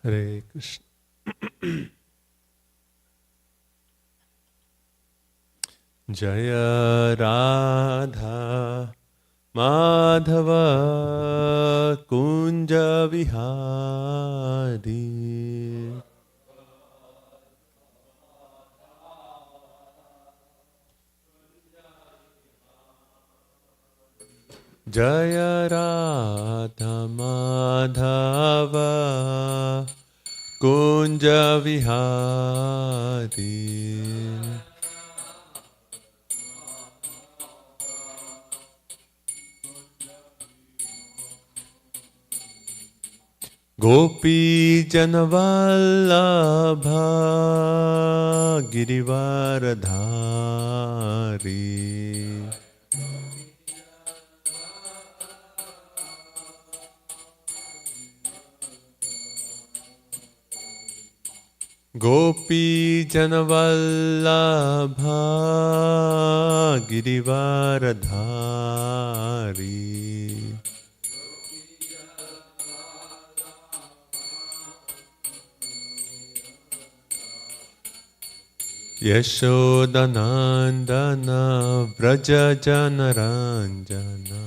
Hare Krishna. Jaya Radha Madhava Kunja Vihari Jaya Radha Madhava Kunja Vihari Gopi Janavallabha Girivaradhari Gopi Janavallabha Girivaradhari Yashodanandana Vraja Janaranjana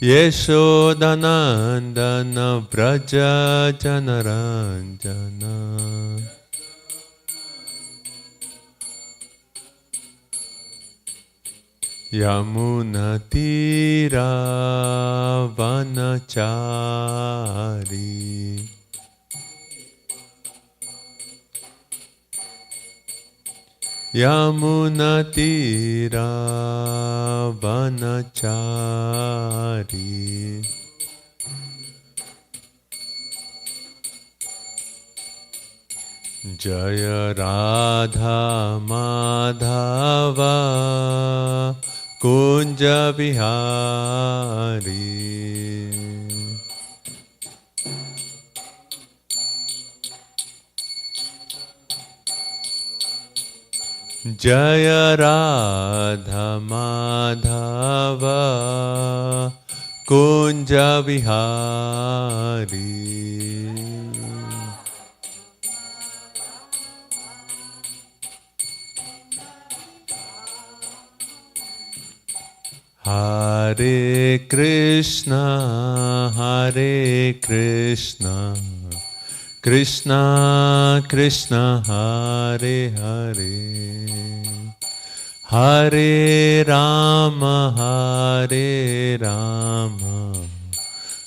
Yashodanandana Vraja Janaranjana Yamunatira Vanachari Yamunatira Vanachari Jaya Radha Madhava Kunja Vihari Jaya Radha Madhava Kunja Vihari Hare Krishna, Hare Krishna, Krishna Krishna, Hare Hare, Hare Rama, Hare Rama,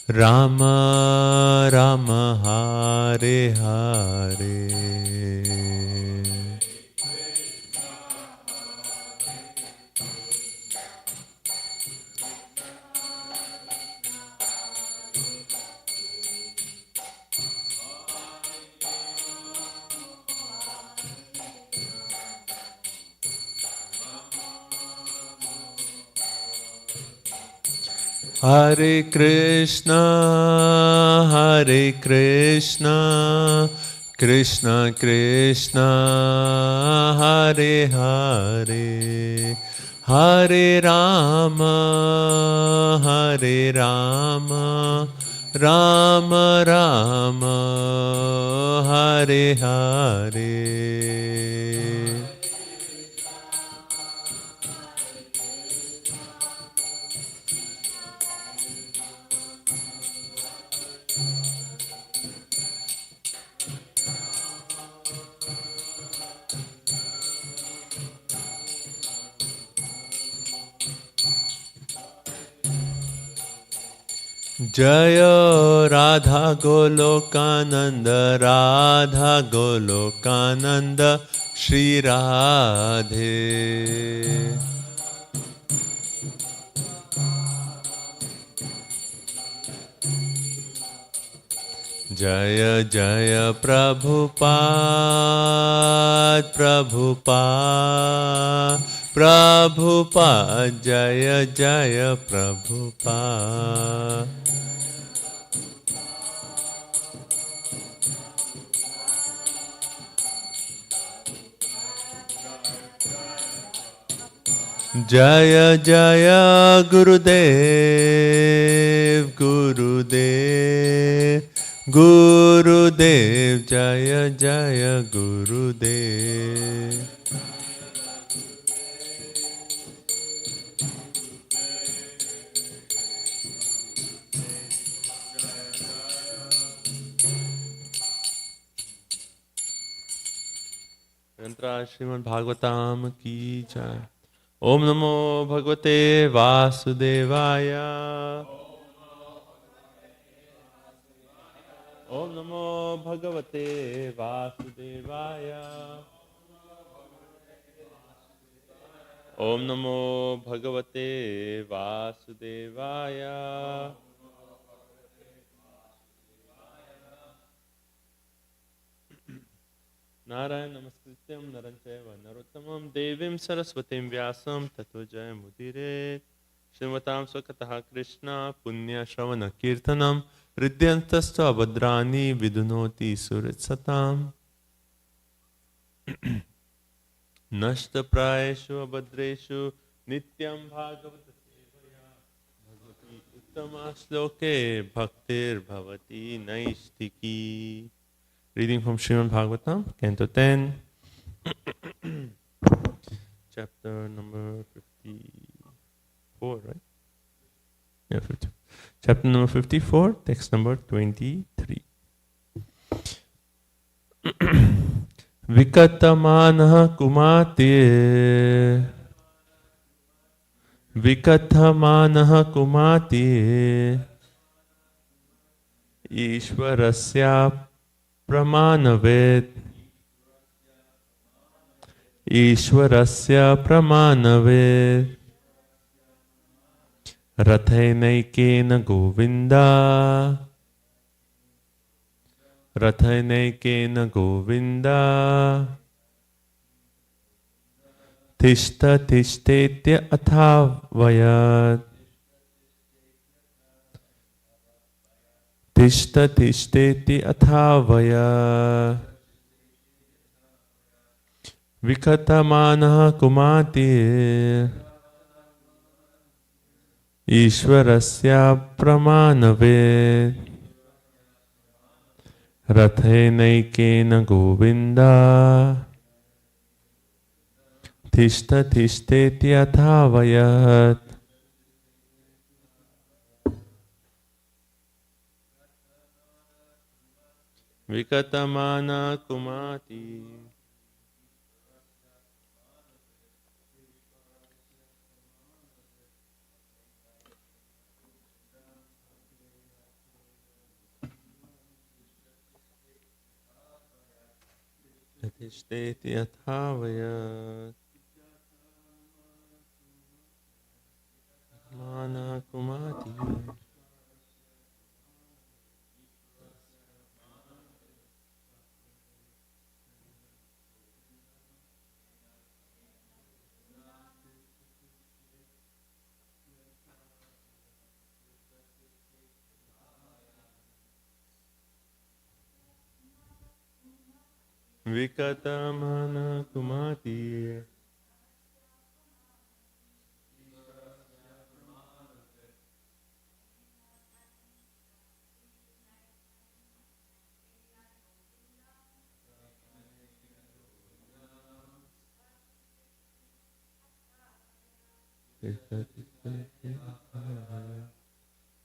Rama Rama, Hare Hare. Hare Krishna, Hare Krishna, Krishna Krishna, Hare Hare, Hare Rama, Hare Rama, Rama Rama, Hare Hare. Jaya Radha Golokananda, Radha Golokananda, Shri Radhe. Jaya Jaya Prabhupada, Prabhupada, Prabhupada, Jaya Jaya Prabhupada. Jaya Jaya Gurudev, Gurudev, Gurudev, Jaya Jaya Gurudev. Mantra Srimad Bhagavatam ki jai. Om Namo Bhagavate Vasudevaya. Om Namo Bhagavate Vasudevaya. Om Namo Bhagavate Vasudevaya. Narayana Namaskrityam Naranchayva Narottamam Devim Saraswatim Vyasam Tato Jayamudire Srimvatam Swakataha Krishna Punya Shravana Kirtanam Ridyantastva Abhadrani Vidunoti Suritsatam Nashta Prayeshu Abhadreshu Nityam Bhagavata Sevaya Bhagavati Uttama Shloke Bhaktir Bhavati Naistiki. Reading from Srimad Bhagavatam, Canto 10, chapter number 54, right? Yeah, 50. Chapter number 54, text number 23. Vikatamanah kumati Vikatamanah kumati Ishvarasya Pramanavet Ishwarasya Pramanavet Rathainaikena Govinda Rathainaikena Govinda Tishta Tishtetya Athavayat Tishta Tishteti Athavaya Vikatamanaha Kumati Ishvarasya Pramanave Rathainaikena Govinda Tishta Tishteti Athavayat. Vikatamana kumati Tishteti athavayat Mana kumati Vikatamana kumati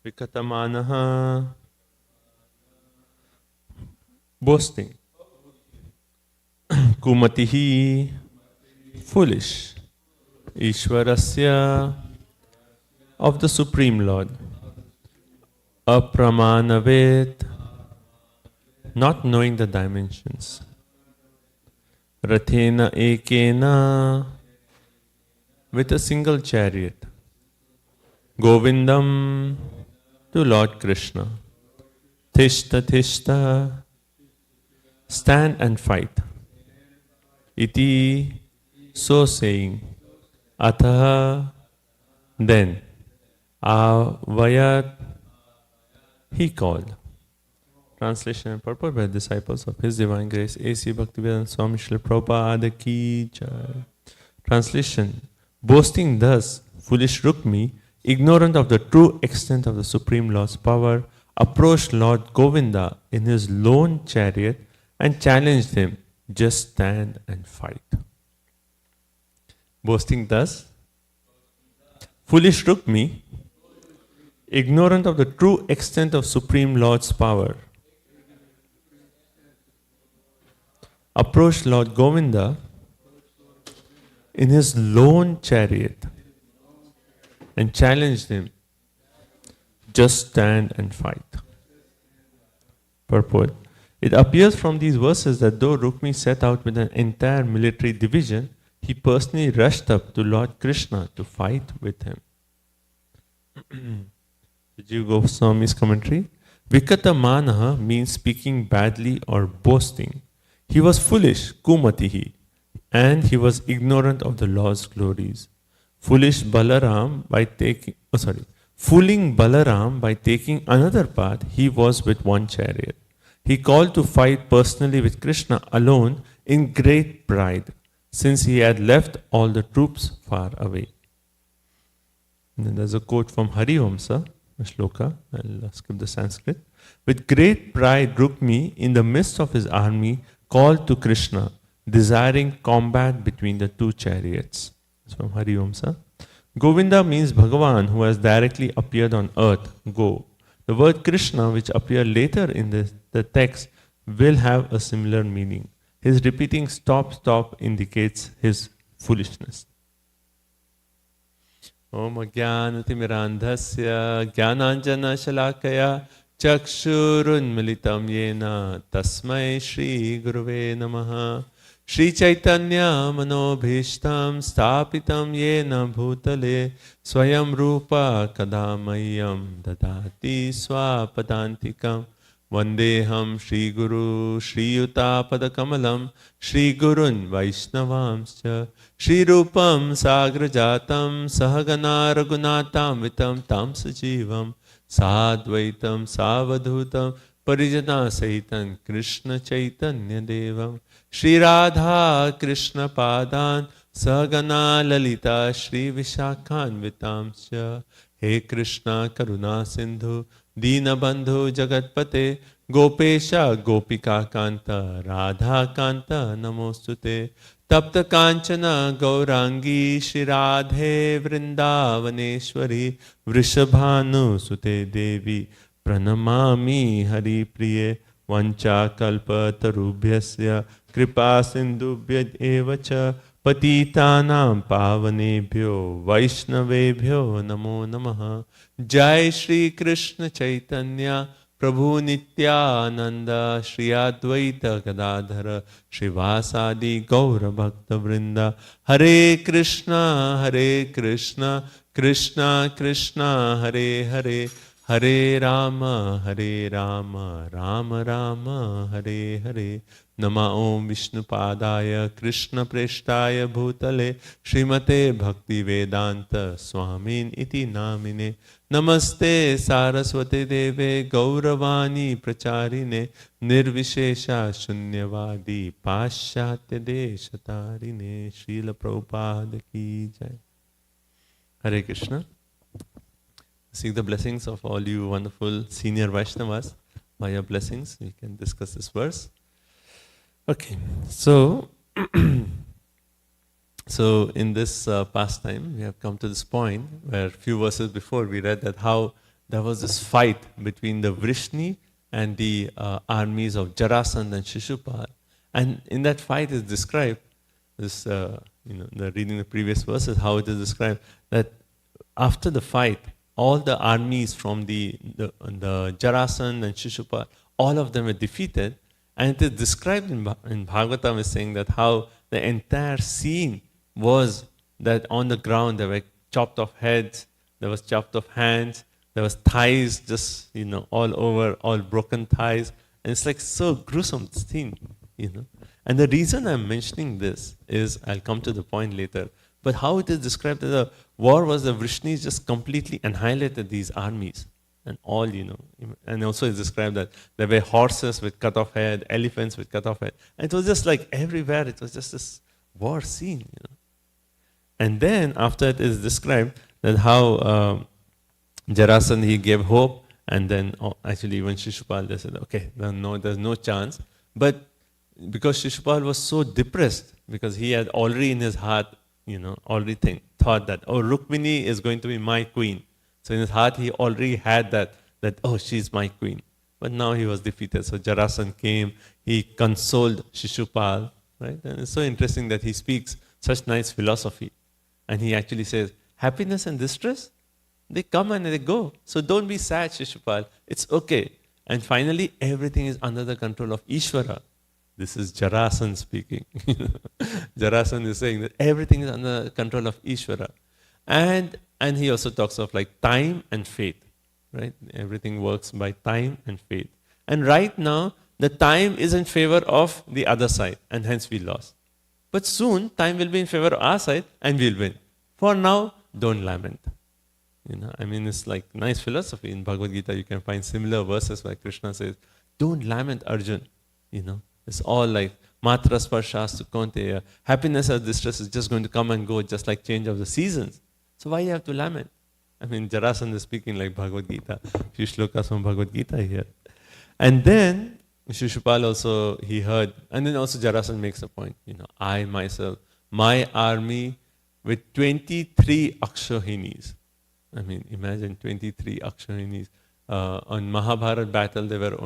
Vikatamanaha boasting Kumatihi foolish Ishwarasya of the Supreme Lord Apramanavet not knowing the dimensions Rathena Ekena with a single chariot Govindam to Lord Krishna Tishta Tishta stand and fight Iti, so saying, Ataha, then, Avayat, he called. Translation and purport by disciples of His Divine Grace, A.C. Bhaktivedanta Swami Srila Prabhupada Ki Jai. Translation Boasting thus, foolish Rukmi, ignorant of the true extent of the Supreme Lord's power, approached Lord Govinda in his lone chariot and challenged him, just stand and fight. Boasting thus, foolish Rukmi, ignorant of the true extent of Supreme Lord's power, approached Lord Govinda in his lone chariot and challenged him, just stand and fight. Purport. It appears from these verses that though Rukmi set out with an entire military division, he personally rushed up to Lord Krishna to fight with him. Jiva Goswami's commentary. Vikata manaha means speaking badly or boasting. He was foolish, kumatihi, and he was ignorant of the Lord's glories. Fooling Balaram by taking another path, he was with one chariot. He called to fight personally with Krishna alone in great pride, since he had left all the troops far away. And then there's a quote from Hari Vamsa, a shloka, I'll skip the Sanskrit. With great pride, Rukmi, in the midst of his army, called to Krishna, desiring combat between the two chariots. It's from Hari Vamsa. Govinda means Bhagavan, who has directly appeared on earth, Go. The word Krishna, which appear later in the text, will have a similar meaning. His repeating stop, stop indicates his foolishness. Om Ajnanatirmirandhasya Jnananjana Shalakaya Chakshurunmilitam Yena Tasmai Shri Guruve Namaha Shri Chaitanya Manobhishtam Stapitam Yena Bhutale Swayam Rupa Kadamayam Dadati Swapadantikam Vandeham Shri Guru Shri Yuta Padakamalam Shri Gurun Vaishnavamscha Shri Rupam Sagrajatam Sahagana Raghunatam Vitam Tam Sajivam Sadvaitam Savadhutam Parijana Sahitan Krishna Chaitanya Devam Shri Radha Krishna Padan Sahagana Lalita Shri Vishakhan Vitamsya He Krishna Karuna Sindhu Dina Bandhu Jagatpate Gopesha Gopika Kanta Radha Kanta Namostute Tapta Kanchana Gaurangi Shri Radhe Vrindavaneshwari Vrishabhanu Sute Devi Pranamami Hari Priye Vancha Kalpa Tarubhyasya Kripa Sindhubhya Evacha Patitanam Pavanebhyo Vaishnavebhyo Namo Namaha Jai Shri Krishna Chaitanya Prabhu Nityananda Shri Advaita Gadadhara Shrivasadi Gaura Bhakta Vrinda Hare Krishna Krishna Krishna Hare Hare Hare Rama Rama Rama Hare Hare Nama Om Vishnu Padaya Krishna Preshtaya Bhutale Srimate Bhakti Vedanta Swamin Iti Namine Namaste Saraswate Deve Gauravani Pracharine Nirvishesha Shunyavadi Pashyatya Deshatarine Srila Prabhupada Ki Jai. Hare Krishna. Seek the blessings of all you wonderful senior Vaishnavas. By your blessings, we can discuss this verse. Okay, so in this pastime, we have come to this point where a few verses before we read that how there was this fight between the Vrishni and the armies of Jarasandha and Shishupal. And in that fight is described, this, reading the previous verses, how it is described that after the fight, all the armies from the Jarasandha and Shishupal, all of them were defeated. And it is described in Bhagavatam as saying that how the entire scene was that on the ground there were chopped off heads, there was chopped off hands, there was thighs just, all over, all broken thighs. And it's like so gruesome scene, And the reason I'm mentioning this is, I'll come to the point later, but how it is described that the war was the Vrishnis just completely annihilated these armies. And all, and also it's described that there were horses with cut off head, elephants with cut off head. And it was just like everywhere, it was just this war scene, And then after it is described that how Jarasandha, he gave hope, and then actually even Shishupal, they said, okay, no, there's no chance. But because Shishupal was so depressed, because he had already in his heart, already thought that, oh, Rukmini is going to be my queen. So in his heart, he already had that oh, she's my queen. But now he was defeated. So Jarasandha came, he consoled Shishupal, right? And it's so interesting that he speaks such nice philosophy. And he actually says, happiness and distress, they come and they go. So don't be sad, Shishupal. It's okay. And finally, everything is under the control of Ishvara. This is Jarasandha speaking. Jarasandha is saying that everything is under the control of Ishvara. And he also talks of like time and fate. Right? Everything works by time and fate. And right now, the time is in favor of the other side, and hence we lost. But soon, time will be in favor of our side, and we'll win. For now, don't lament. It's like nice philosophy. In Bhagavad Gita, you can find similar verses where Krishna says, don't lament, Arjun. It's all like matra sparshas sukonteya. Happiness or distress is just going to come and go, just like change of the seasons. So why you have to lament? Jarasandha is speaking like Bhagavad Gita. Few shlokas from Bhagavad Gita here. And then Shishupal also, he heard, and then also Jarasandha makes a point, I myself, my army with 23 Akshahinis. Imagine 23 Akshahinis. On Mahabharata battle, there were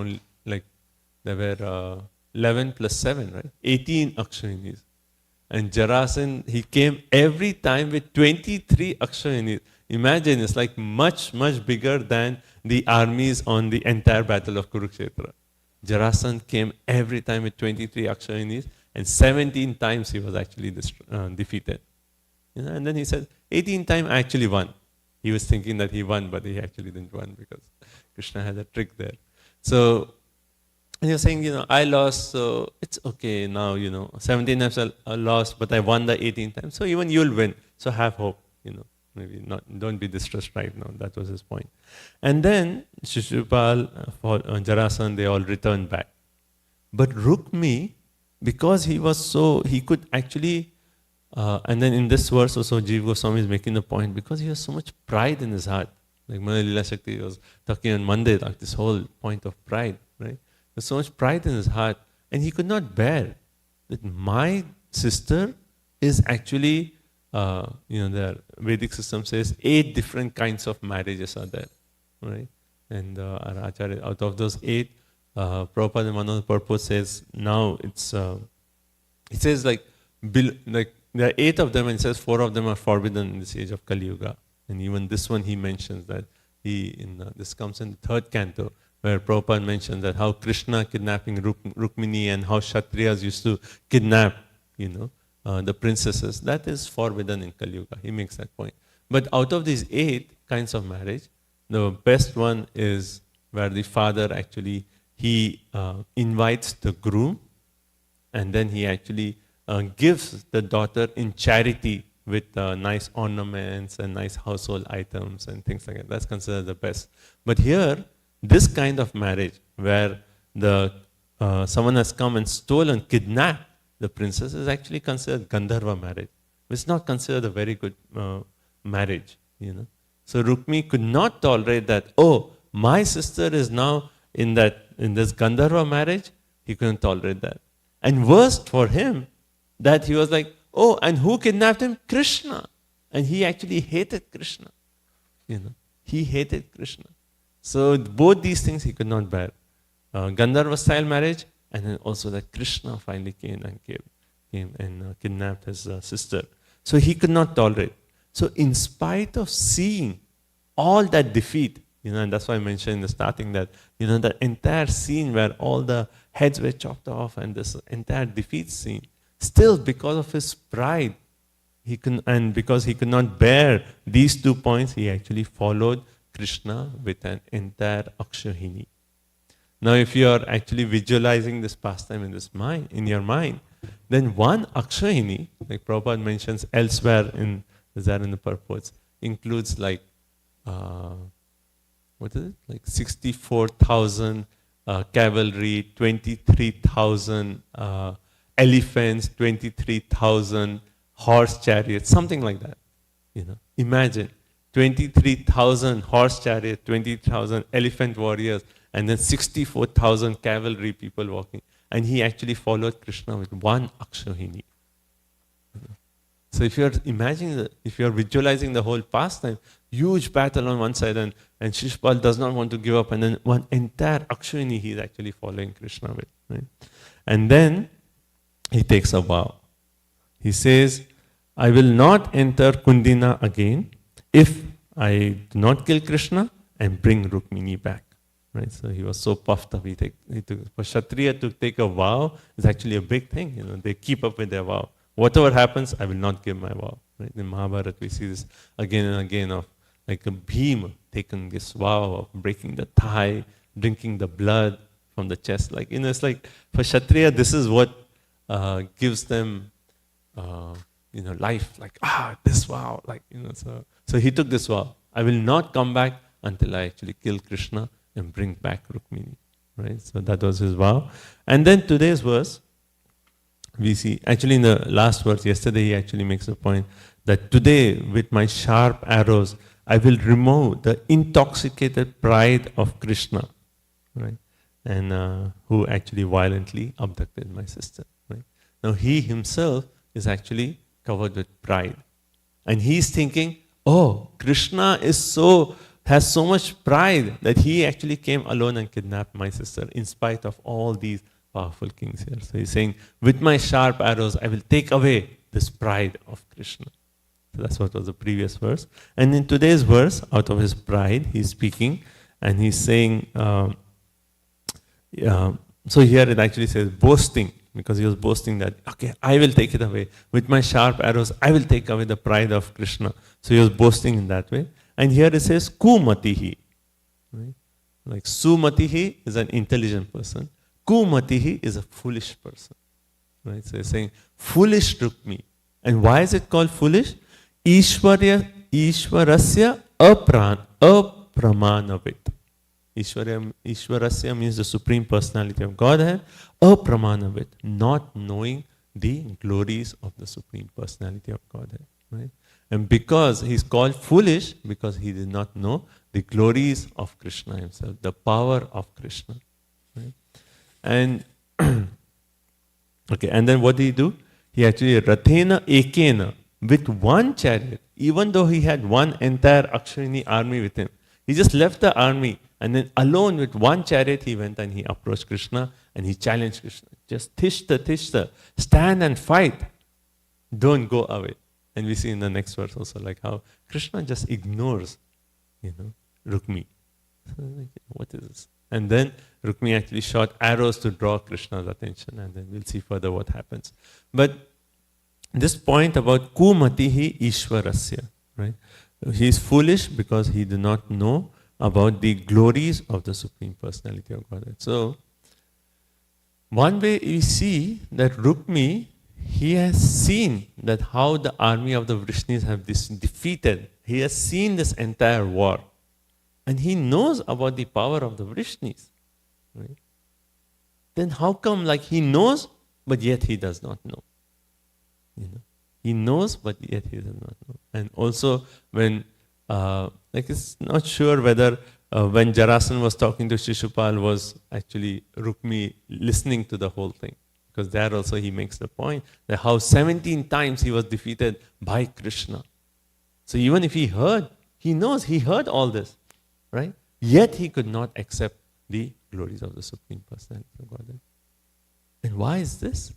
11 plus 7, right? 18 Akshahinis. And Jarasandha, he came every time with 23 Akshahinis. Imagine, it's like much, much bigger than the armies on the entire battle of Kurukshetra. Jarasandha came every time with 23 Akshahinis, and 17 times he was actually defeated. And then he said, 18 times I actually won. He was thinking that he won, but he actually didn't win because Krishna had a trick there. So, and you're saying, I lost, so it's okay now, 17 times I lost, but I won the 18 times. So even you'll win. So have hope, Maybe not, don't be distressed right now. That was his point. And then Shishupal, Jarasandha, they all returned back. But Rukmi, because he could actually, and then in this verse also Jiva Goswami is making the point, because he has so much pride in his heart. Like Mother Lila Shakti was talking on Monday, like this whole point of pride, right? There's so much pride in his heart, and he could not bear that my sister is actually, the Vedic system says 8 different kinds of marriages are there, right? And our Acharya, out of those 8, Prabhupada in one of the purpose says, now it's, it says like there are 8 of them, and it says 4 of them are forbidden in this age of Kali Yuga. And even this one he mentions that this comes in the 3rd canto, where Prabhupada mentions that how Krishna kidnapping Rukmini and how Kshatriyas used to kidnap, the princesses, that is forbidden in Kali Yuga. He makes that point. But out of these 8 kinds of marriage, the best one is where the father actually, he invites the groom, and then he actually gives the daughter in charity with nice ornaments and nice household items and things like that. That's considered the best. But here, this kind of marriage, where someone has come and stolen, kidnapped the princess, is actually considered Gandharva marriage. It's not considered a very good marriage, So Rukmi could not tolerate that, oh, my sister is now in this Gandharva marriage. He couldn't tolerate that. And worst for him, that he was like, oh, and who kidnapped him? Krishna. And he actually hated Krishna. He hated Krishna. So both these things he could not bear. Gandharva style marriage, and then also that Krishna finally came and kidnapped his sister. So he could not tolerate. So in spite of seeing all that defeat, and that's why I mentioned in the starting that, the entire scene where all the heads were chopped off and this entire defeat scene, still because of his pride, and because he could not bear these 2 points, he actually followed Krishna with an entire Akshahini. Now, if you are actually visualizing this pastime in your mind, then one Akshahini, like Prabhupada mentions elsewhere in the purports, includes like, 64,000 cavalry, 23,000 elephants, 23,000 horse chariots, something like that. Imagine 23,000 horse chariots, 20,000 elephant warriors, and then 64,000 cavalry people walking. And he actually followed Krishna with one akshohini. So if you're imagining, if you're visualizing the whole pastime, huge battle on one side, and Shishupal does not want to give up, and then one entire akshohini he is actually following Krishna with. Right? And then he takes a vow. He says, I will not enter Kundina again if I do not kill Krishna and bring Rukmini back. Right? So he was so puffed up. For Kshatriya to take a vow is actually a big thing. They keep up with their vow. Whatever happens, I will not give my vow. Right? In Mahabharata, we see this again and again of like a Bhima taking this vow of breaking the thigh, drinking the blood from the chest. It's like for Kshatriya, this is what gives them life. This vow. So he took this vow. I will not come back until I actually kill Krishna and bring back Rukmini. Right? So that was his vow. And then today's verse, we see, actually in the last verse, yesterday he actually makes a point that today with my sharp arrows, I will remove the intoxicated pride of Krishna, right? And who actually violently abducted my sister. Right? Now he himself is actually covered with pride. And he's thinking, oh, Krishna has so much pride that he actually came alone and kidnapped my sister in spite of all these powerful kings here. So he's saying, with my sharp arrows, I will take away this pride of Krishna. So that's what was the previous verse. And in today's verse, out of his pride, he's speaking and he's saying, so here it actually says boasting, because he was boasting that, okay, I will take it away. With my sharp arrows, I will take away the pride of Krishna. So he was boasting in that way. And here it says kumatihi. Right? Like sumatihi is an intelligent person. Kumatihi is a foolish person. Right? So he's saying, foolish Rukmi. And why is it called foolish? Ishwarasya apramanavit. Ishwarasya means the Supreme Personality of Godhead. Apramanavit, not knowing the glories of the Supreme Personality of Godhead. Right? And because he's called foolish, because he did not know the glories of Krishna himself, the power of Krishna. Right? And okay, and then what did he do? He actually rathena ekena, with one chariot, even though he had one entire Akshayani army with him. He just left the army and then alone with one chariot he went and he approached Krishna and he challenged Krishna. Just tishta, stand and fight. Don't go away. And we see in the next verse also like how Krishna just ignores, Rukmi. So like, what is this? And then Rukmi actually shot arrows to draw Krishna's attention, and then we'll see further what happens. But this point about kumatihi ishwarasya, right? He is foolish because he did not know about the glories of the Supreme Personality of Godhead. So, one way we see that Rukmi, he has seen that how the army of the Vrishnis have defeated. He has seen this entire war. And he knows about the power of the Vrishnis. Right? Then how come he knows, but yet he does not know? He knows, but yet he does not know. And also when, it's not sure whether when Jarasan was talking to Shishupal was actually Rukmi listening to the whole thing. Because there also he makes the point that how 17 times he was defeated by Krishna. So even if he heard, he knows he heard all this, right? Yet he could not accept the glories of the Supreme Personality of Godhead. And why is this?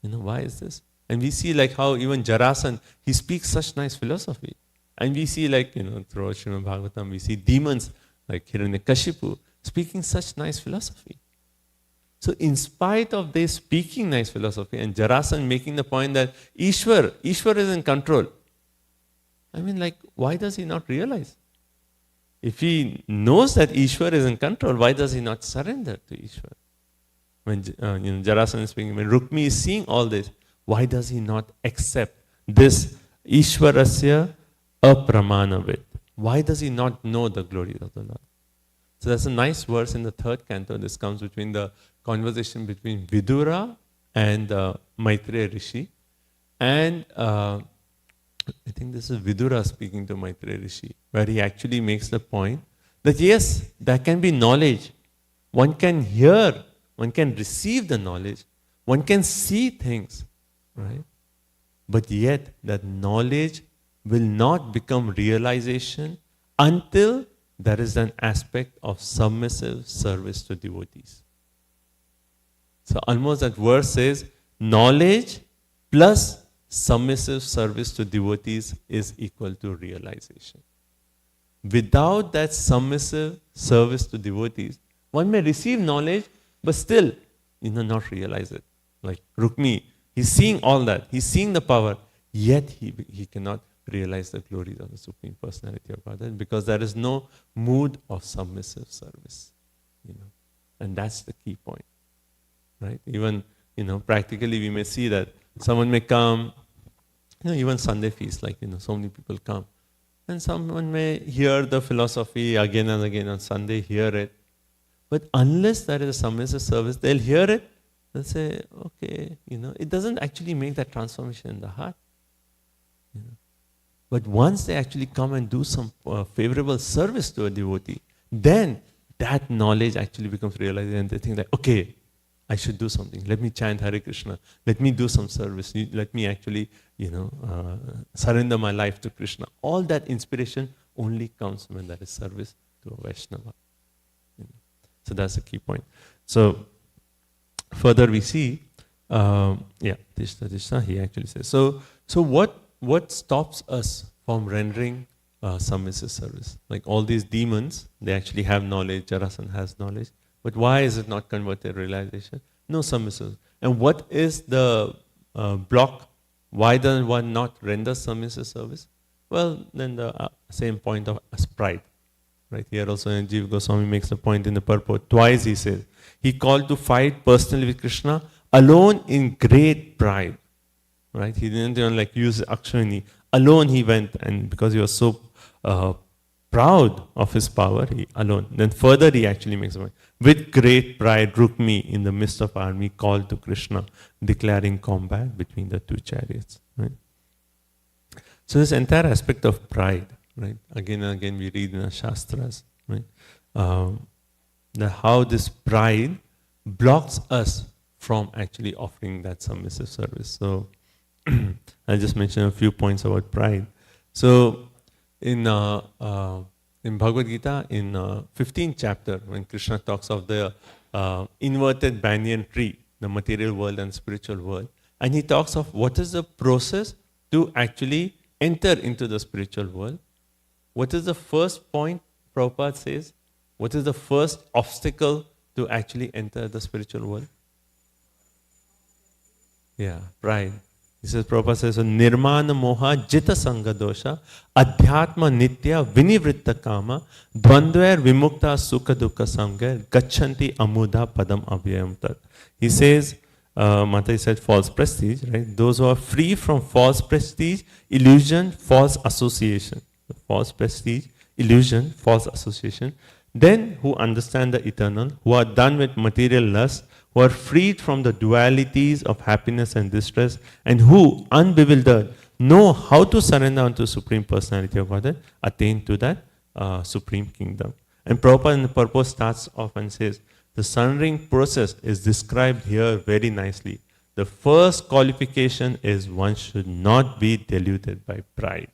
Why is this? And we see how even Jarasan, he speaks such nice philosophy. And we see throughout Srimad Bhagavatam, we see demons like Hiranyakashipu speaking such nice philosophy. So in spite of their speaking nice philosophy and Jarasan making the point that Ishwar is in control. Why does he not realize? If he knows that Ishwar is in control, why does he not surrender to Ishwar? When Jarasan is speaking, when Rukmi is seeing all this, why does he not accept this Ishwarasya apramanavit? Why does he not know the glories of the Lord? So that's a nice verse in the 3rd canto. This comes between the conversation between Vidura and Maitreya Rishi. And I think this is Vidura speaking to Maitreya Rishi, where he actually makes the point that yes, there can be knowledge. One can hear, one can receive the knowledge, one can see things, right? But yet that knowledge will not become realization until there is an aspect of submissive service to devotees. So almost that verse says, knowledge plus submissive service to devotees is equal to realization. Without that submissive service to devotees, one may receive knowledge, but still, not realize it. Like Rukmi, he's seeing all that. He's seeing the power, yet he cannot realize the glories of the Supreme Personality of Godhead because there is no mood of submissive service. And that's the key point. Right? Even, practically we may see that someone may come, even Sunday feast, like, so many people come. And someone may hear the philosophy again and again on Sunday, hear it. But unless there is a submissive service, they'll hear it, they'll say, okay, it doesn't actually make that transformation in the heart. But once they actually come and do some favorable service to a devotee, then that knowledge actually becomes realized and they think like, okay, I should do something. Let me chant Hare Krishna. Let me do some service. Let me actually, surrender my life to Krishna. All that inspiration only comes when there is service to a Vaishnava. So that's the key point. So further we see, Tishta, he actually says. So what stops us from rendering submissive service? Like all these demons, they actually have knowledge. Jarasandha has knowledge. But why is it not converted realization? No submissive. And what is the block? Why does one not render submissive service? Well, then the same point of pride. Right here also, Jiva Goswami makes a point in the purport. Twice he says, he called to fight personally with Krishna alone in great pride. Right? He didn't even use Akshani. Alone he went, and because he was so proud of his power, he alone. Then further he actually makes a point. With great pride, Rukmi in the midst of army called to Krishna, declaring combat between the two chariots. Right? So this entire aspect of pride, right? Again and again we read in the Shastras, right? How this pride blocks us from actually offering that submissive service. So I'll just mention a few points about pride. So in Bhagavad Gita, in 15th chapter, when Krishna talks of the inverted banyan tree, the material world and spiritual world, and he talks of what is the process to actually enter into the spiritual world. What is the first point Prabhupada says? What is the first obstacle to actually enter the spiritual world? Yeah, pride. He says, Prabhupada says, Nirmana moha jita sanga dosha, adhyatma nitya vinivritta kama, dvandver vimukta sukha dukkha samgar, gachanti amuda padam avyayam tat. He says, Mata said false prestige, right? Those who are free from false prestige, illusion, false association. False prestige, illusion, false association. Then who understand the eternal, who are done with material lust, who are freed from the dualities of happiness and distress, and who, unbewildered, know how to surrender unto Supreme Personality of Godhead, attain to that Supreme Kingdom. And Prabhupada in the purpose starts off and says, the surrendering process is described here very nicely. The first qualification is one should not be deluded by pride.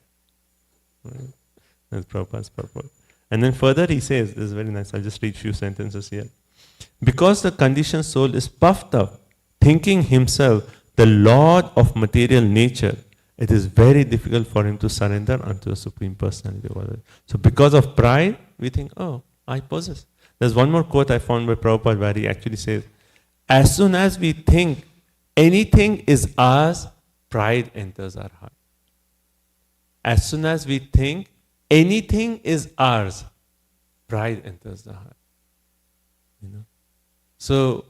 Right? That's Prabhupada's purpose. And then further he says, this is very nice, I'll just read a few sentences here. Because the conditioned soul is puffed up, thinking himself the Lord of material nature, it is very difficult for him to surrender unto the Supreme Personality of Godhead. So because of pride, we think, oh, I possess. There's one more quote I found by Prabhupada where he actually says, as soon as we think anything is ours, pride enters our heart. As soon as we think anything is ours, pride enters the heart. So,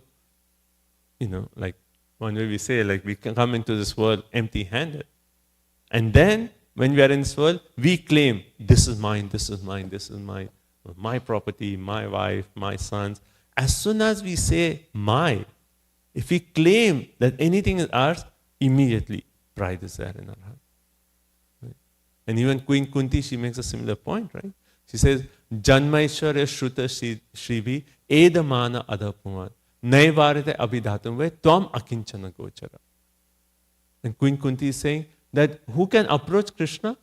like one way we say, like we can come into this world empty-handed. And then, when we are in this world, we claim, this is mine, this is mine, this is my property, my wife, my sons. As soon as we say my, if we claim that anything is ours, immediately pride is there in our heart. Right? And even Queen Kunti, she makes a similar point, right? She says, Janmaishwarya Shruta Shribi Edamana Adapumad Naivarite Abhidhatum Ve Tvam Akinchana Gochara. And Queen Kunti is saying that who can approach Krishna?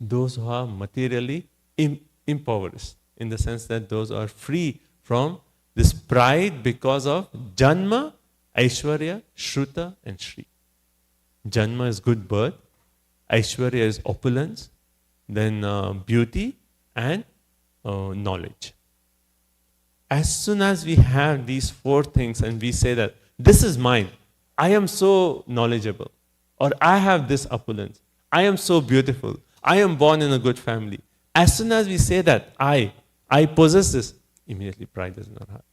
Those who are materially impoverished, in the sense that those are free from this pride because of Janma, Aishwarya, Shruta and Shri. Janma is good birth, Aishwarya is opulence, then beauty and knowledge. As soon as we have these four things and we say that this is mine, I am so knowledgeable, or I have this opulence, I am so beautiful, I am born in a good family. As soon as we say that I possess this, immediately pride is in our heart.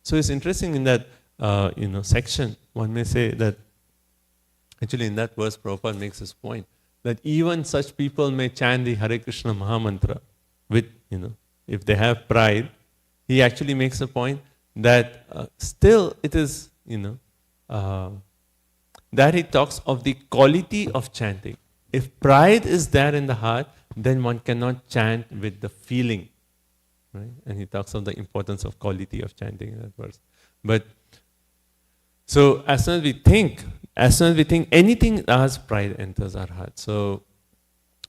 So it's interesting in that section, one may say that, actually in that verse Prabhupada makes this point, that even such people may chant the Hare Krishna Mahamantra with, if they have pride. He actually makes a point that still it is, that he talks of the quality of chanting. If pride is there in the heart, then one cannot chant with the feeling. Right? And he talks of the importance of quality of chanting in that verse. But so as soon as we think anything as pride enters our heart. So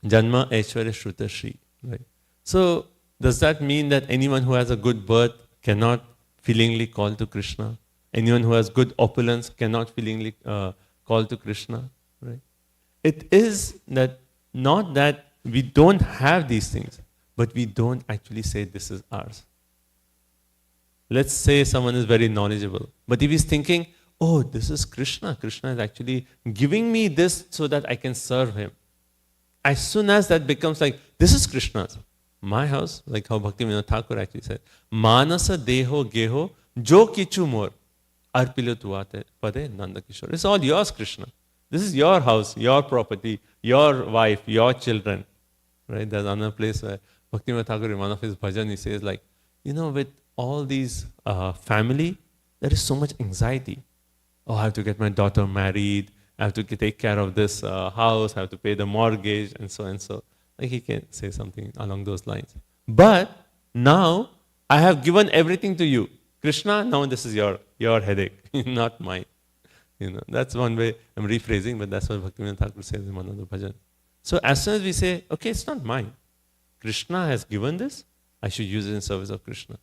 Janma, Aishwarya, Shruta, Shri. Right? So does that mean that anyone who has a good birth cannot feelingly call to Krishna? Anyone who has good opulence cannot feelingly call to Krishna? Right? It is that not that we don't have these things, but we don't actually say this is ours. Let's say someone is very knowledgeable, but if he's thinking, oh, this is Krishna, Krishna is actually giving me this so that I can serve him. As soon as that becomes like, this is Krishna's, my house, like how Bhaktivinoda Thakur actually said, Manasa Deho Geho Jo Kichu Mor Arpilo Tuate Pade Nanda Kishore. It's all yours, Krishna. This is your house, your property, your wife, your children. Right? There's another place where Bhaktivinoda Thakur, in one of his bhajan, he says like, with all these family, there is so much anxiety. Oh, I have to get my daughter married, I have to take care of this house, I have to pay the mortgage, and so and so. Like he can say something along those lines. But now, I have given everything to you. Krishna, now this is your headache, not mine. That's one way I'm rephrasing, but that's what Bhaktivinoda Thakur says in one of the bhajan. So as soon as we say, okay, it's not mine. Krishna has given this, I should use it in service of Krishna.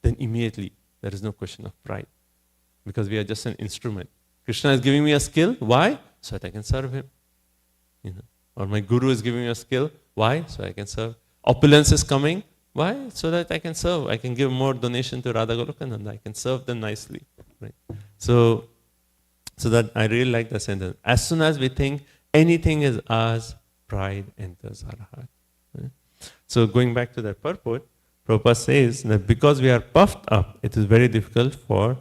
Then immediately, there is no question of pride. Because we are just an instrument. Krishna is giving me a skill. Why? So that I can serve him. Or my guru is giving me a skill. Why? So I can serve. Opulence is coming. Why? So that I can serve. I can give more donation to Radha Goloka and I can serve them nicely. Right? So that I really like the sentence. As soon as we think anything is ours, pride enters our heart. Right? So going back to that purport, Prabhupada says that because we are puffed up, it is very difficult for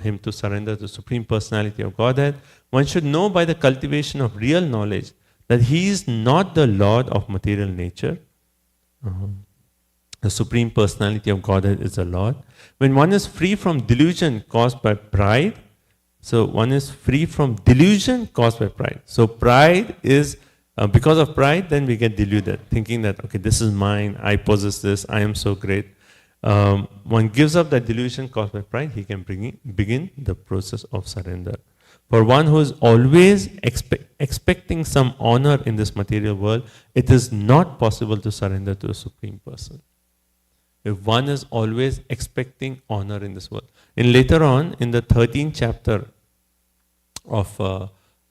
him to surrender to the Supreme Personality of Godhead. One should know by the cultivation of real knowledge that he is not the Lord of material nature. The Supreme Personality of Godhead is the Lord. When one is free from delusion caused by pride, so one is free from delusion caused by pride. So pride is, because of pride, then we get deluded, thinking that, okay, this is mine, I possess this, I am so great. One gives up that delusion caused by pride, he can begin the process of surrender. For one who is always expecting some honor in this material world, it is not possible to surrender to the Supreme Person. If one is always expecting honor in this world. And later on, in the 13th chapter of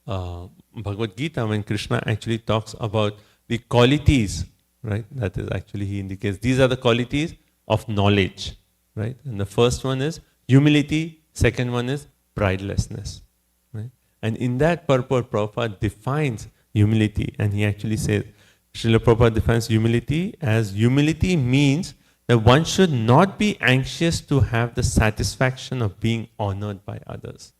Bhagavad Gita, when Krishna actually talks about the qualities, right? That is actually, he indicates, these are the qualities of knowledge, right? And the first one is humility, second one is pridelessness, right? And in that purport, Prabhupada defines humility, and he actually says, Srila Prabhupada defines humility as humility means that one should not be anxious to have the satisfaction of being honored by others.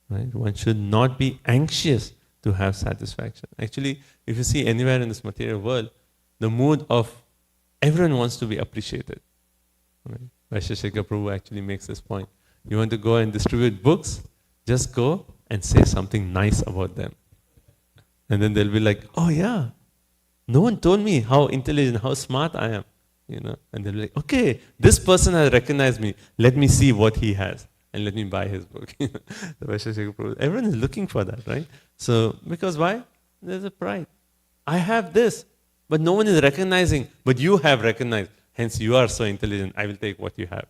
Right? One should not be anxious to have satisfaction. Actually, if you see anywhere in this material world, the mood of everyone wants to be appreciated. Right? Vaishya Shekhar Prabhu actually makes this point. You want to go and distribute books, Just go and say something nice about them. And then they'll be like, oh yeah, no one told me how intelligent, how smart I am. And they'll be like, okay, this person has recognized me. Let me see what he has. And let me buy his book. The Vaisheshika Prabhu. Everyone is looking for that, right? So, because why? There's a pride. I have this, but no one is recognizing. But you have recognized. Hence, you are so intelligent. I will take what you have.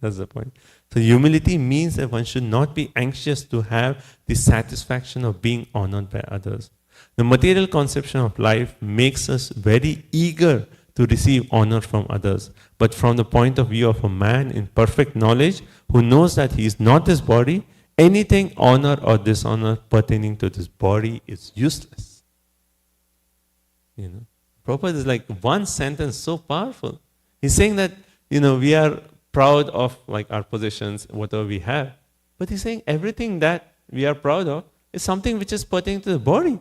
That's the point. So, humility means that one should not be anxious to have the satisfaction of being honored by others. The material conception of life makes us very eager to receive honor from others. But from the point of view of a man in perfect knowledge who knows that he is not this body, anything honor or dishonor pertaining to this body is useless. Prabhupada is like one sentence so powerful. He's saying that, we are proud of like our possessions, whatever we have. But he's saying everything that we are proud of is something which is pertaining to the body.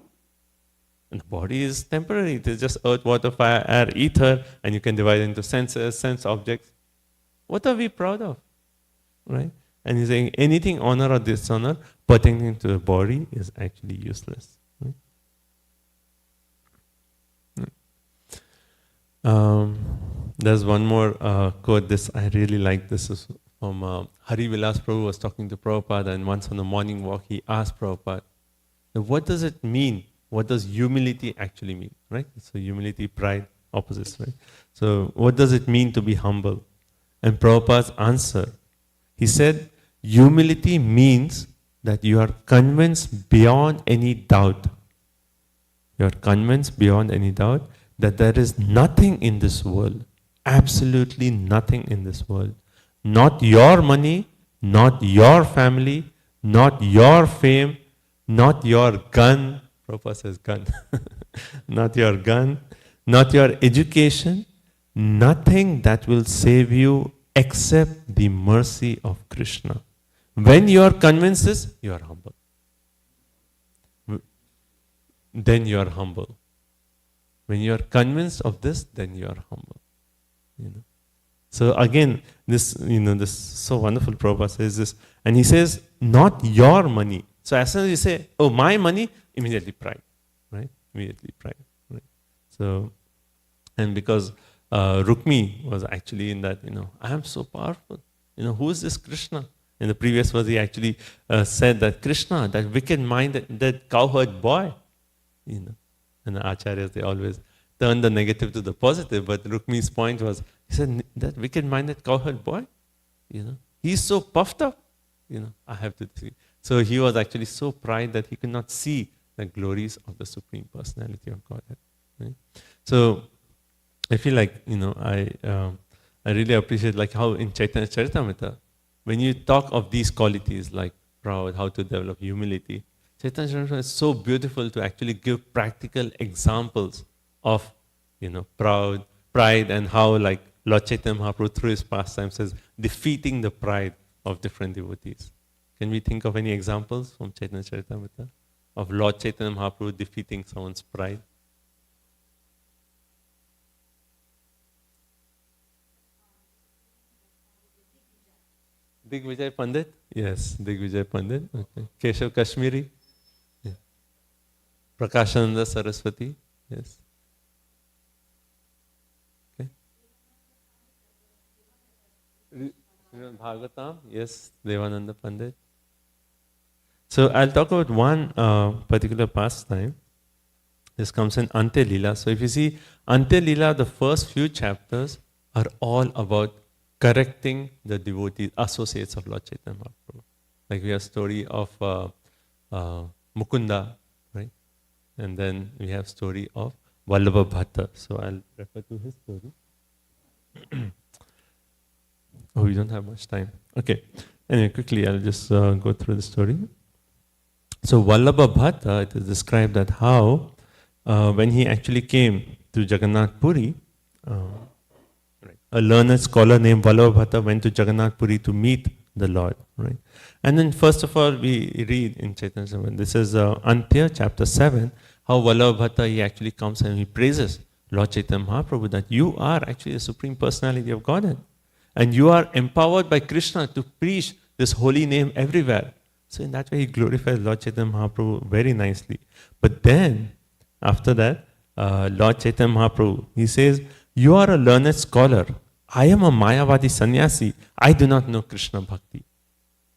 And the body is temporary. It is just earth, water, fire, air, ether, and you can divide it into senses, sense objects. What are we proud of? Right? And he's saying anything honor or dishonor pertaining to the body is actually useless. Right? There's one more quote. This I really like. This is from Hari Vilas Prabhu was talking to Prabhupada, and once on the morning walk he asked Prabhupada, what does it mean? What does humility actually mean, right? So humility, pride, opposites, right? So what does it mean to be humble? And Prabhupada's answer, he said, humility means that you are convinced beyond any doubt. You are convinced beyond any doubt that there is nothing in this world, absolutely nothing in this world. Not your money, not your family, not your fame, not your gun. Prabhupada says gun. Not your gun, not your education, nothing that will save you except the mercy of Krishna. When you are convinced this, you are humble. Then you are humble. When you are convinced of this, then you are humble. So again, this is so wonderful. Prabhupada says this, and he says, not your money. So as soon as you say, oh, my money, immediately pride, right? Immediately pride, right? So, and because Rukmi was actually in that, I am so powerful. Who is this Krishna? In the previous verse, he actually said that Krishna, that wicked-minded, that cowherd boy, And the acharyas, they always turn the negative to the positive. But Rukmi's point was, he said, that wicked-minded cowherd boy, he's so puffed up, I have to see. So he was actually so proud that he could not see the glories of the Supreme Personality of Godhead. Right? So I feel like, I really appreciate like how in Chaitanya Charitamrita, when you talk of these qualities like proud, how to develop humility, Chaitanya Charitamrita is so beautiful to actually give practical examples of, pride and how like Lord Chaitanya Mahaprabhu through his pastime says, defeating the pride of different devotees. Can we think of any examples from Chaitanya Charitamrita of Lord Chaitanya Mahaprabhu defeating someone's pride? Digvijay Pandit? Yes, Digvijay Pandit. Okay. Keshav Kashmiri? Yeah. Prakashananda Saraswati? Yes. Okay. Bhagavatam? Yes, Devananda Pandit. So I'll talk about one particular pastime. This comes in Ante Leela. So if you see Ante Leela, the first few chapters are all about correcting the devotees, associates of Lord Chaitanya Mahaprabhu. Like we have story of Mukunda, right? And then we have story of Vallabha Bhatta. So I'll refer to his story. Oh, we don't have much time. Okay. Anyway, quickly I'll just go through the story. So Vallabha Bhatta, it is described that how when he actually came to Jagannath Puri, a learned scholar named Vallabha Bhatta went to Jagannath Puri to meet the Lord. Right? And then first of all, we read in Chaitanya Charitamrita, this is Antya, chapter 7, how Vallabha Bhatta, he actually comes and he praises Lord Chaitanya Mahaprabhu that you are actually the Supreme Personality of Godhead. And you are empowered by Krishna to preach this holy name everywhere. So in that way, he glorifies Lord Chaitanya Mahaprabhu very nicely. But then, after that, Lord Chaitanya Mahaprabhu, he says, you are a learned scholar. I am a Mayavadi sannyasi. I do not know Krishna Bhakti.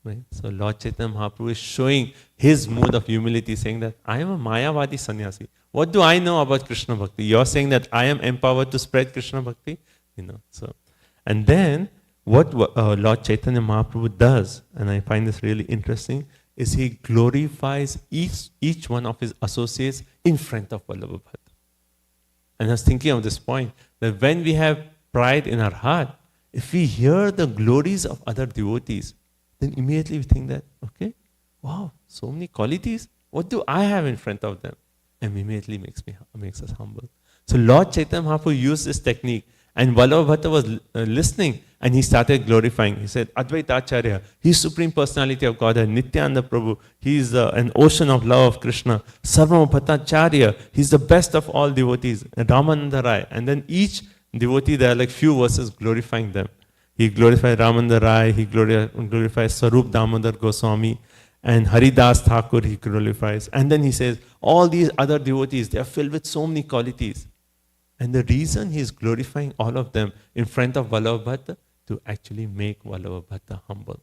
Right? So Lord Chaitanya Mahaprabhu is showing his mood of humility, saying that I am a Mayavadi sannyasi. What do I know about Krishna Bhakti? You're saying that I am empowered to spread Krishna Bhakti? So, and then what Lord Chaitanya Mahaprabhu does, and I find this really interesting, is he glorifies each one of his associates in front of Vallabhabhadra. And I was thinking of this point, that when we have pride in our heart, if we hear the glories of other devotees, then immediately we think that, okay, wow, so many qualities. What do I have in front of them? And immediately makes us humble. So Lord Chaitanya Mahaprabhu used this technique, and Vallabhabhadra was listening, and he started glorifying. He said, Advaita Acharya, he is Supreme Personality of Godhead. Nityananda Prabhu, he is an ocean of love of Krishna. Sarvabhauma Bhattacharya, he is the best of all devotees. And Ramananda Rai. And then each devotee, there are like few verses glorifying them. He glorifies Ramananda Rai, he glorifies Sarup Damodar Goswami, and Haridas Thakur he glorifies. And then he says, all these other devotees, they are filled with so many qualities. And the reason he is glorifying all of them in front of Vallabhabhadra, to actually make Vallabhabhadra humble.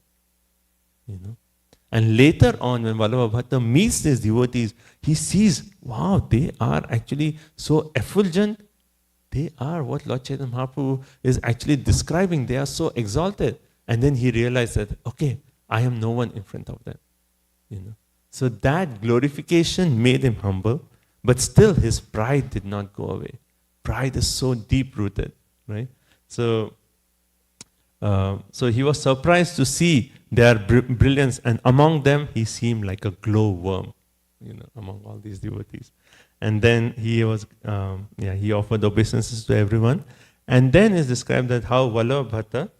And later on, when Vallabhabhadra meets these devotees, he sees, wow, they are actually so effulgent. They are what Lord Chaitanya Mahaprabhu is actually describing. They are so exalted. And then he realized that, okay, I am no one in front of them. So that glorification made him humble, but still his pride did not go away. Pride is so deep-rooted, right? So he was surprised to see their brilliance, and among them he seemed like a glowworm, among all these devotees. And then he was, he offered obeisances to everyone. And then is described that how Vallabhabhadra,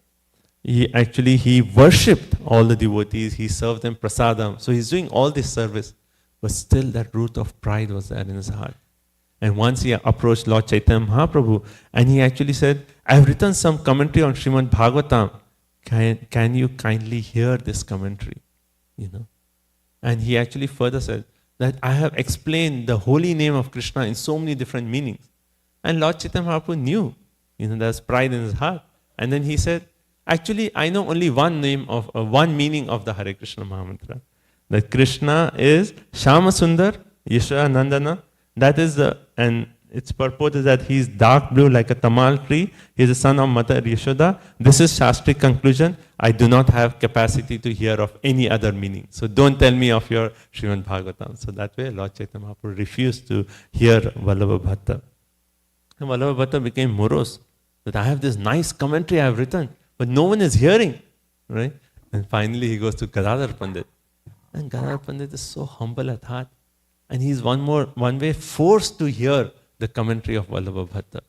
he worshipped all the devotees, he served them prasadam. So he's doing all this service, but still that root of pride was there in his heart. And once he approached Lord Chaitanya Mahaprabhu, and he actually said, I have written some commentary on Srimad Bhagavatam. Can you kindly hear this commentary? And he actually further said that I have explained the holy name of Krishna in so many different meanings. And Lord Chaitanya Mahaprabhu knew, there's pride in his heart. And then he said, actually, I know only one meaning of the Hare Krishna Mahamantra. That Krishna is Shama Sundar, Yashoda Nandana. That is and its purport is that he is dark blue like a tamal tree. He is the son of Mother Yashoda. This is Shastric conclusion. I do not have capacity to hear of any other meaning. So don't tell me of your Srimad Bhagavatam. So that way Lord Chaitanya Mahaprabhu refused to hear Vallabhabhadra. And Vallabhabhadra became morose. That I have this nice commentary I have written, but no one is hearing. Right? And finally he goes to Gadadhar Pandit. And Gadadhar Pandit is so humble at heart. And he's one way forced to hear the commentary of Vallabhabhadra.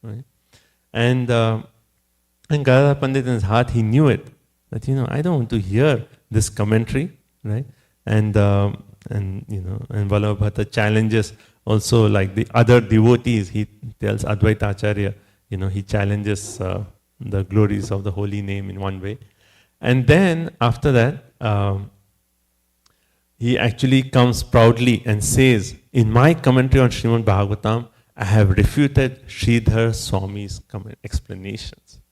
Right? And Gadadhar Pandit in his heart, he knew it. That, I don't want to hear this commentary. Right? And Vallabhabhadra challenges also like the other devotees. He tells Advaita Acharya, he challenges the glories of the holy name in one way. And then after that, he actually comes proudly and says, in my commentary on Srimad Bhagavatam, I have refuted Sridhar Swami's explanations.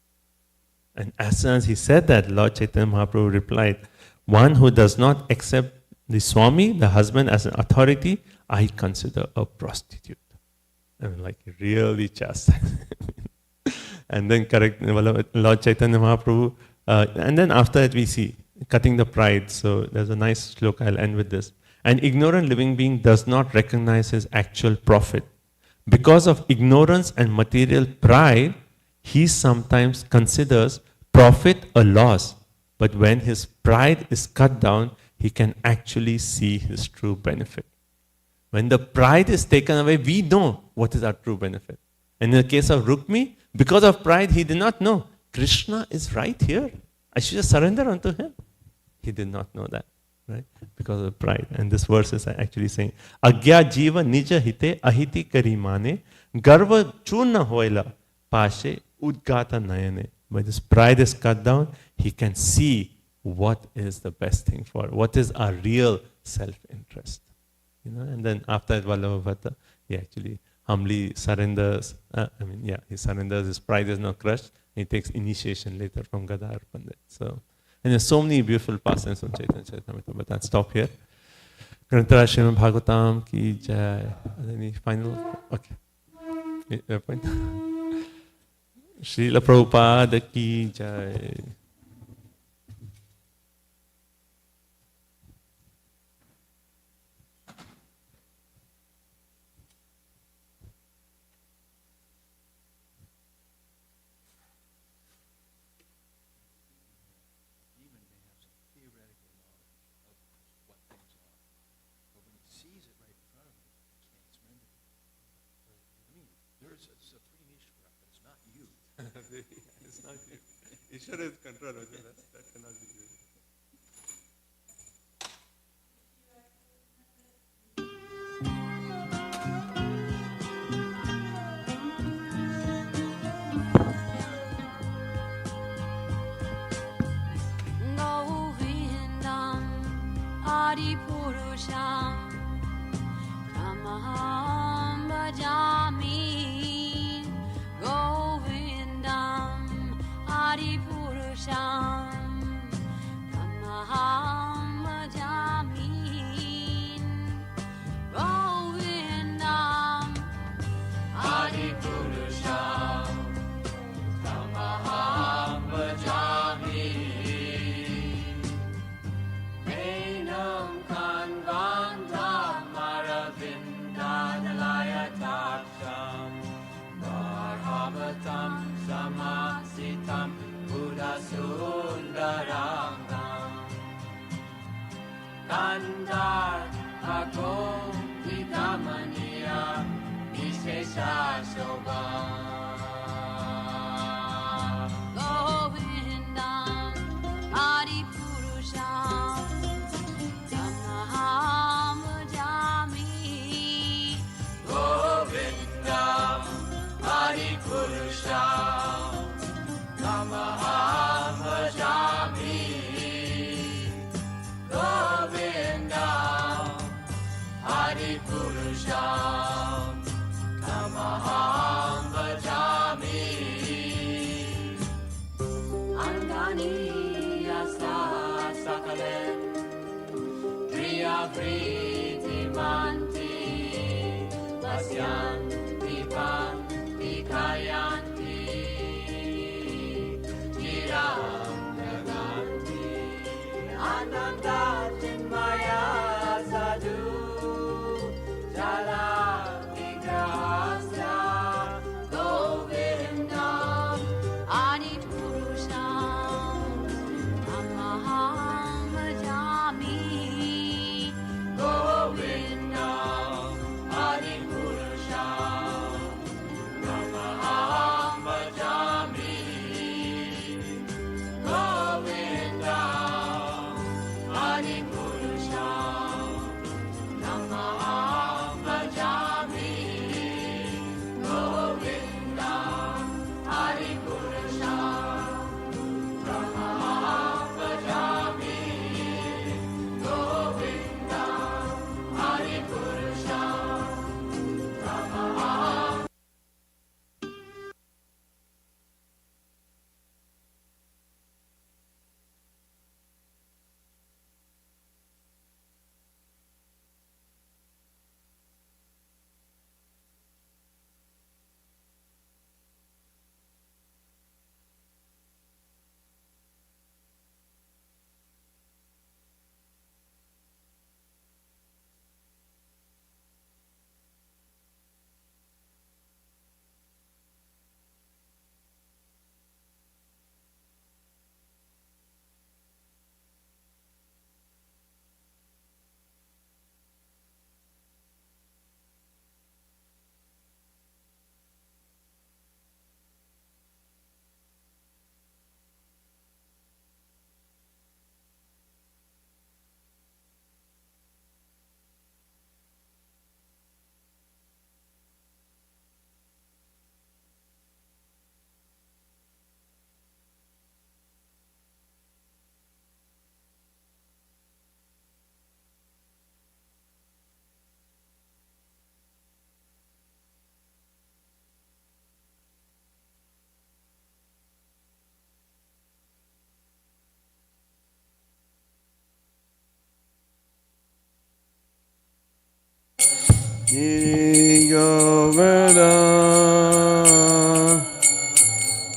And as soon as he said that, Lord Chaitanya Mahaprabhu replied, one who does not accept the Swami, the husband, as an authority, I consider a prostitute. And like really chastised. And then correct Lord Chaitanya Mahaprabhu. And then after that we see, cutting the pride. So there's a nice sloka, I'll end with this. An ignorant living being does not recognize his actual profit. Because of ignorance and material pride, he sometimes considers profit a loss. But when his pride is cut down, he can actually see his true benefit. When the pride is taken away, we know what is our true benefit. And in the case of Rukmi, because of pride, he did not know. Krishna is right here. I should just surrender unto him. He did not know that, right? Because of pride. And this verse is actually saying, Agya jiva nija hite ahiti karimane, garva churna hoila, pashe udgata nayane. When his pride is cut down, he can see what is the best thing for, what is our real self-interest. And then after Vallabha, he actually humbly surrenders, he surrenders, his pride is now crushed, he takes initiation later from Gadadhar Pandit. So, and there's so many beautiful pastimes from Chaitanya Charitamrita, but I'll stop here. Grantara Srimad Bhagavatam ki jai. Any final? Okay. Yeah, point. Srila Prabhupada ki jai. It's not you. Ishvara is control. That cannot be you. Govindam Adipurusham Tamaham Bhajami. Govindam Adipurusham Tamaham Bhajami. Govindam Adipurusham Tamaham Bhajami. Enam Kanvandam Maravindadalaya Taksham Bharavatam Samasitam Buddhasundarangam Kandar Agom Vidamaniya Vishesha Shobham Govindam Adipurusham Tamaham Bhajami. Govindam Adipurusham Tamaham Bhajami. Govindam Adipurusham Tamaham Bhajami. Angani Asa Sakalen Priya Priti Manti Vasyan Dipan Dikayanti Chiram Naganti Ananda Chinmaya Sadhu Jala Vigrahasya Govindam Adipurusham Tamaham Bhajami. Govindam Adipurusham Tamaham Bhajami. Govindam Adipurusham Tamaham Bhajami. Giri Govardhan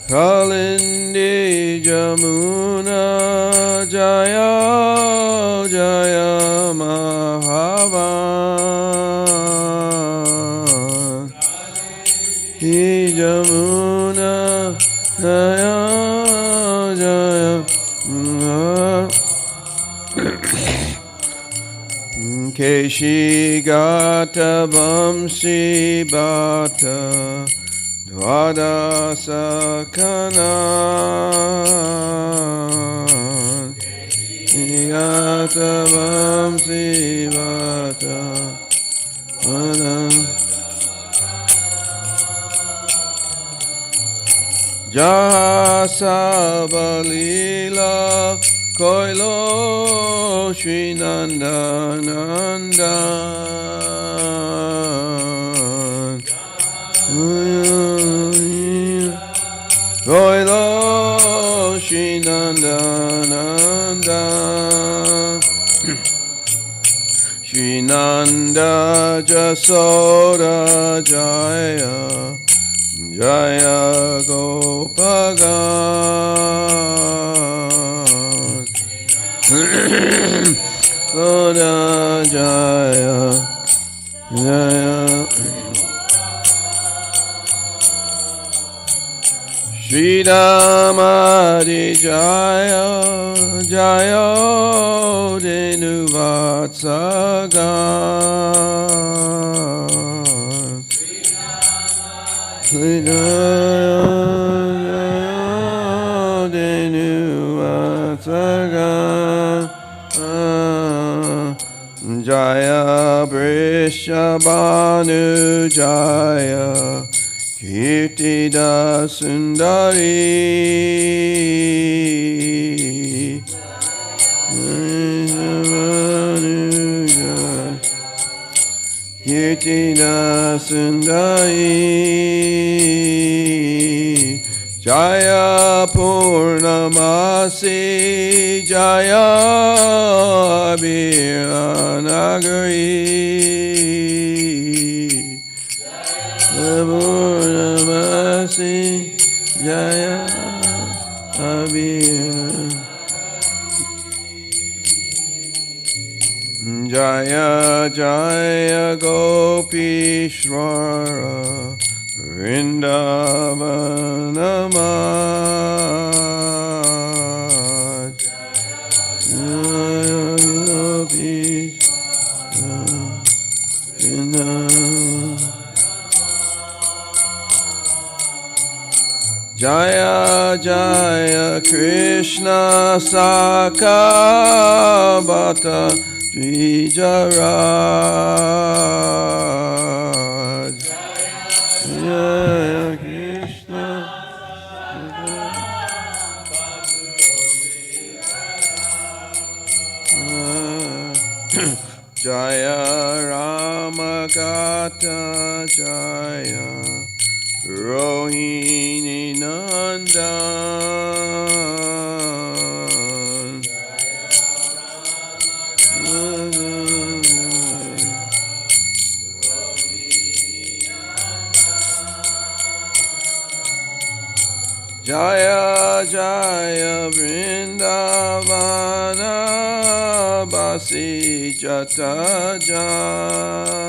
Kalindi Jamuna Jaya Jaya Mahavan Jamuna Jaya Jaya Keshi Gata Vamsi Bhata Dwadasa Kanan Gata Vamsi Bhata Jasabalila Koilo Shri Nanda Nandan Koilo Shri Nanda Nandan Shri Nanda Jasoda Jaya Jaya Gopagan Goda Jaya Jaya Shri Damadi Jaya Jaya Denuvatsagan Shri Jaya Denuvatsagan Jaya Vrishabhanu Jaya Kirtida Sundari Kirtida Sundari Jaya Purnamasi Jaya Abhiranagari Purnamasi Jaya Abhiranagari Jaya Jaya Gopishwara Vrindavanamaj Jaya Gopishwara Jaya Jaya Krishna Saka Bhata Trijaraj Jaya Krishna Jaya Ramagata Jaya Rohini Nandan Jaya Jaya Vrindavana Basi Jata Jan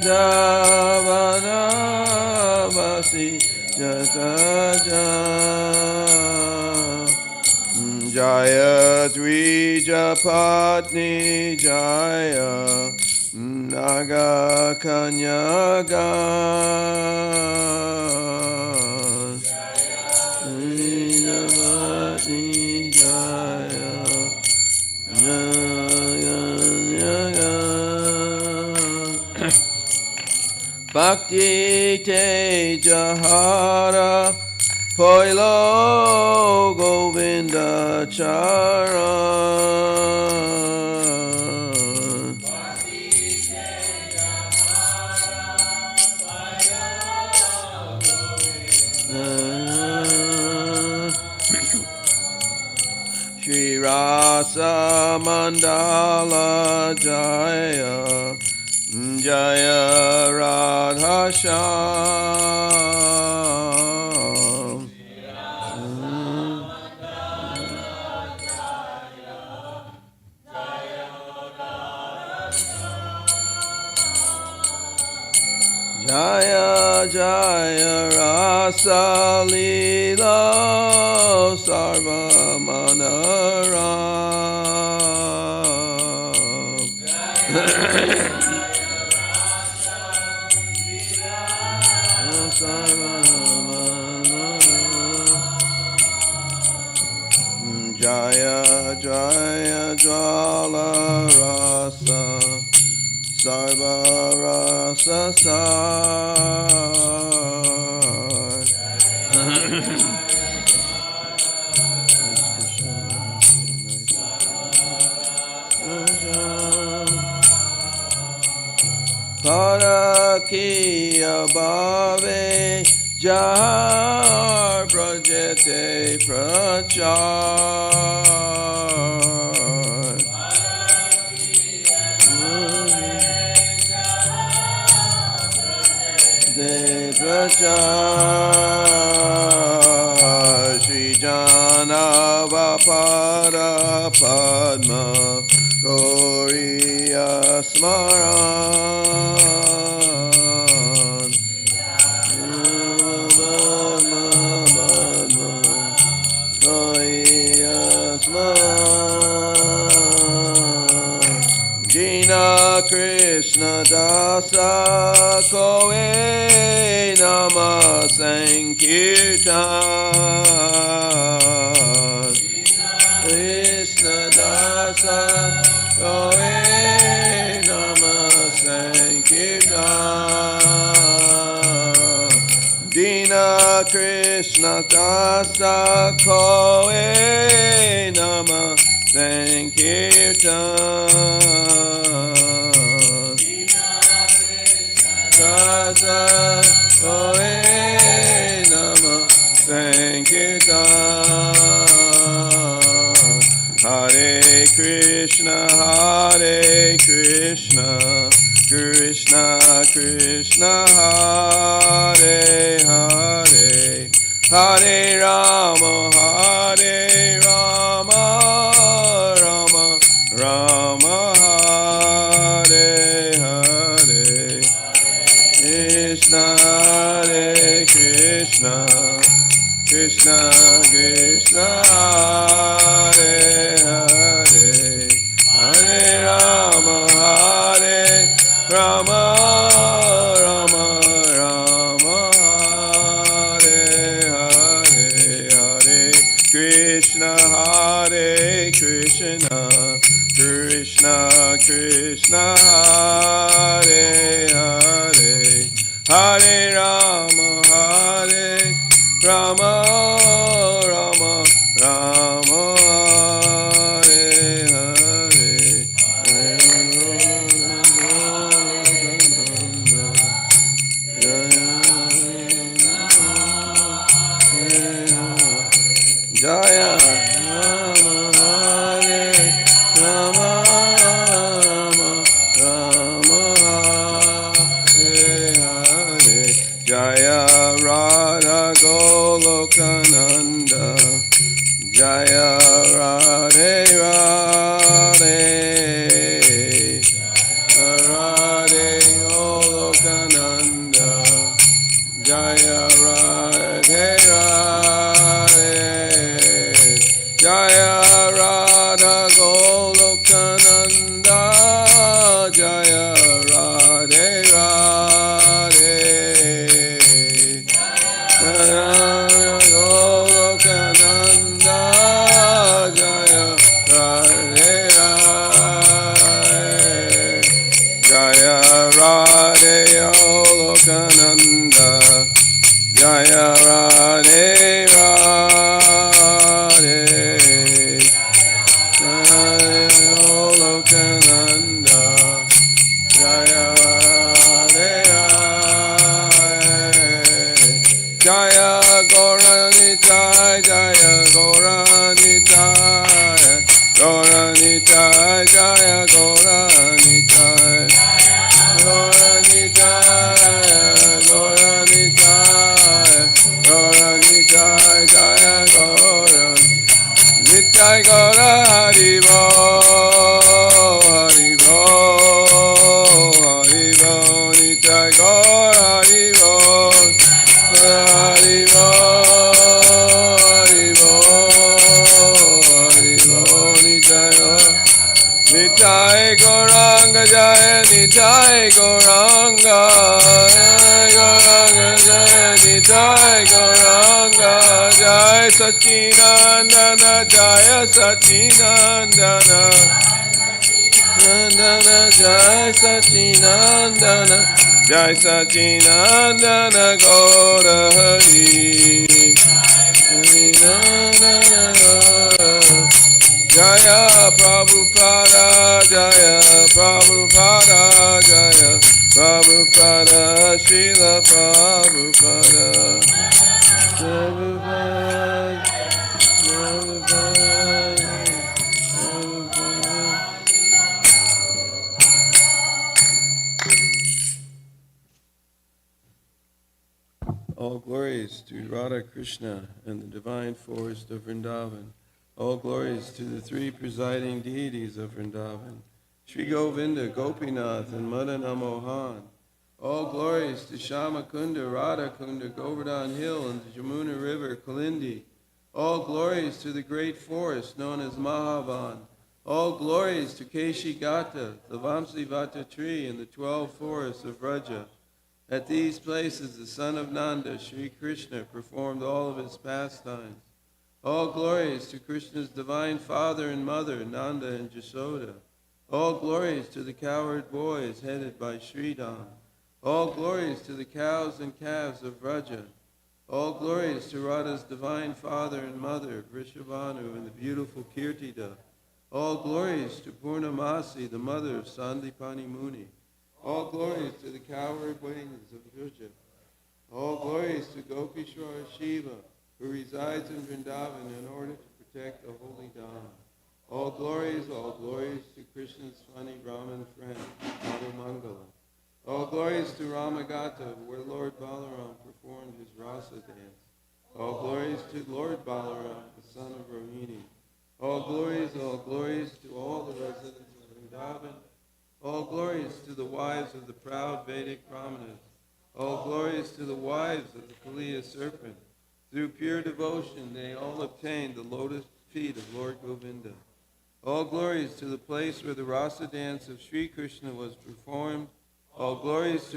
Davana Basi Jata Jan Jaya Dvija Patni Jaya Naga Kanyagan Navati Jaya Bhakti Te Jahara Poilo Govinda Charan Shri Rasa Mandala Jaya Jaya Radha Shyam Jaya Jaya Rasa Leela Sarva Manaram Jaya Jaya Jala Rasa Sarva Rasa Parakiya Bhave Jar Prajete Prachar De Prachar Shri Janava Pada Padma Gauriya Smaran Jina Krishna Dasa Koe Nama Sankirtan Krishna Dasa Koe Nama Sankirtan Dina Krishna Dasa Koe Nama Sankirtan Dasa Koe Nama Sankirtan Hare Krishna Krishna Krishna Hare Hare Hare Rama Rama Rama Hare Hare Krishna Hare Krishna Krishna Krishna Hare Hare Hare Rama Rama Rama Hare Hare Hare Krishna Hare Krishna Krishna Krishna Hare Hare Hare Rama Rama Rama Hare Hare Jaya Rama Hare Rama Rama Hare Hare Jaya Radha Goloka Nanda Jaya Radhe Radhe Radhe Goloka Nanda Jaya Radhe Radhe Jaya Radha Goloka Nanda Jaya Radhe Radhe Jaya Goloka Nanda Nitai Gauranga Jaya Nitai Gauranga Gauranga Jaya Nitai Gauranga Jaya Sachinandana Jaya Sachinandana Nandana Jaya Sachinandana Jaya Sachinandana Gaura Hari Jaya Prabhupada, Jaya Prabhupada, Jaya Prabhupada, Srila Prabhupada, Prabhupada, Prabhupada, Prabhupada. All glories to Radha Krishna and the divine forest of Vrindavan. All glories to the three presiding deities of Vrindavan, Sri Govinda, Gopinath, and Madana Mohan. All glories to Shama Kunda, Radha Kunda, Govardhan Hill, and the Jamuna River, Kalindi. All glories to the great forest known as Mahavan. All glories to Keshi Gata, the Vamsivata tree, and the 12 forests of Vraja. At these places, the son of Nanda, Sri Krishna, performed all of his pastimes. All glories to Krishna's divine father and mother, Nanda and Jasoda. All glories to the cowherd boys headed by Sridham. All glories to the cows and calves of Vraja. All glories to Radha's divine father and mother, Vrishabhanu and the beautiful Kirtida. All glories to Purnamasi, the mother of Sandipani Muni. All glories to the cowherd boys of Vraja. All glories to Gopishwara Shiva, who resides in Vrindavan in order to protect the holy Dham. All glories to Krishna's funny Brahmin friend, Madhu Mangala. All glories to Ramagata, where Lord Balaram performed his rasa dance. All glories to Lord Balaram, the son of Rohini. All glories to all the residents of Vrindavan. All glories to the wives of the proud Vedic Brahmanas. All glories to the wives of the Kaliya serpent. Through pure devotion, they all obtained the lotus feet of Lord Govinda. All glories to the place where the rasa dance of Sri Krishna was performed. All glories to